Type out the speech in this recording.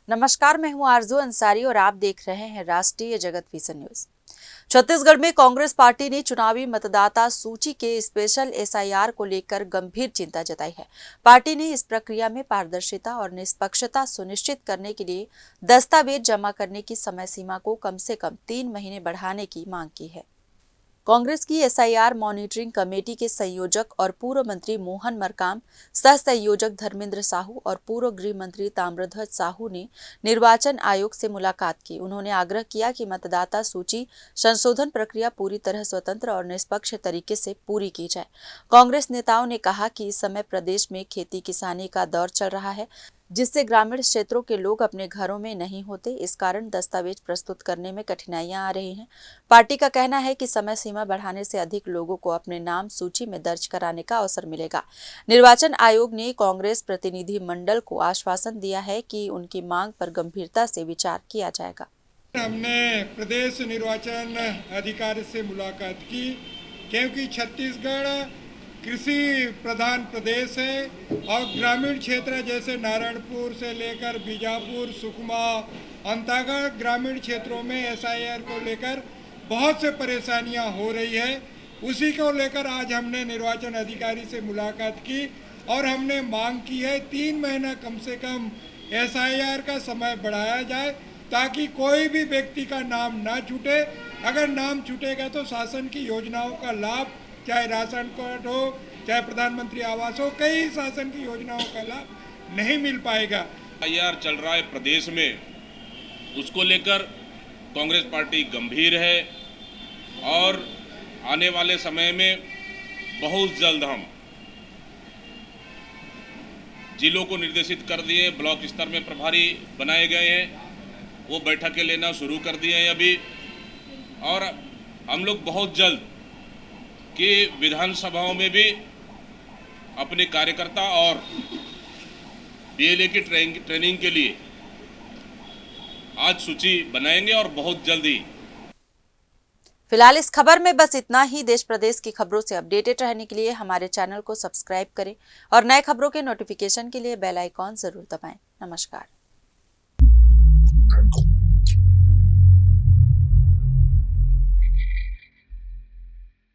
नमस्कार, मैं हूं आरजू अंसारी और आप देख रहे हैं राष्ट्रीय जगत विजन न्यूज। छत्तीसगढ़ में कांग्रेस पार्टी ने चुनावी मतदाता सूची के स्पेशल एसआईआर को लेकर गंभीर चिंता जताई है। पार्टी ने इस प्रक्रिया में पारदर्शिता और निष्पक्षता सुनिश्चित करने के लिए दस्तावेज जमा करने की समय सीमा को कम से कम 3 महीने बढ़ाने की मांग की है। कांग्रेस की एसआईआर मॉनिटरिंग कमेटी के संयोजक और पूर्व मंत्री मोहन मरकाम, सह संयोजक धर्मेंद्र साहू और पूर्व गृह मंत्री ताम्रध्वज साहू ने निर्वाचन आयोग से मुलाकात की। उन्होंने आग्रह किया कि मतदाता सूची संशोधन प्रक्रिया पूरी तरह स्वतंत्र और निष्पक्ष तरीके से पूरी की जाए। कांग्रेस नेताओं ने कहा कि इस समय प्रदेश में खेती किसानी का दौर चल रहा है, जिससे ग्रामीण क्षेत्रों के लोग अपने घरों में नहीं होते। इस कारण दस्तावेज प्रस्तुत करने में कठिनाइयां आ रही हैं। पार्टी का कहना है कि समय सीमा बढ़ाने से अधिक लोगों को अपने नाम सूची में दर्ज कराने का अवसर मिलेगा। निर्वाचन आयोग ने कांग्रेस प्रतिनिधि मंडल को आश्वासन दिया है कि उनकी मांग पर गंभीरता से विचार किया जाएगा। हमने प्रदेश निर्वाचन अधिकारी से मुलाकात की, क्योंकि छत्तीसगढ़ कृषि प्रधान प्रदेश है और ग्रामीण क्षेत्र जैसे नारायणपुर से लेकर बीजापुर, सुकमा, अंतागढ़ ग्रामीण क्षेत्रों में एसआईआर को लेकर बहुत से परेशानियां हो रही है। उसी को लेकर आज हमने निर्वाचन अधिकारी से मुलाकात की और हमने मांग की है 3 महीना कम से कम एसआईआर का समय बढ़ाया जाए, ताकि कोई भी व्यक्ति का नाम ना छूटे। अगर नाम छूटेगा तो शासन की योजनाओं का लाभ, चाहे राशन कार्ड हो, चाहे प्रधानमंत्री आवास हो, कई शासन की योजनाओं का लाभ नहीं मिल पाएगा। एसआईआर चल रहा है प्रदेश में, उसको लेकर कांग्रेस पार्टी गंभीर है और आने वाले समय में बहुत जल्द हम जिलों को निर्देशित कर दिए, ब्लॉक स्तर में प्रभारी बनाए गए हैं, वो बैठकें लेना शुरू कर दिए हैं अभी। और हम लोग बहुत जल्द कि विधानसभाओं में भी अपने कार्यकर्ता और बीएलए की ट्रेनिंग के लिए आज सूची बनाएंगे और बहुत जल्दी। फिलहाल इस खबर में बस इतना ही। देश प्रदेश की खबरों से अपडेटेड रहने के लिए हमारे चैनल को सब्सक्राइब करें और नए खबरों के नोटिफिकेशन के लिए बेल आइकॉन जरूर दबाएं। नमस्कार।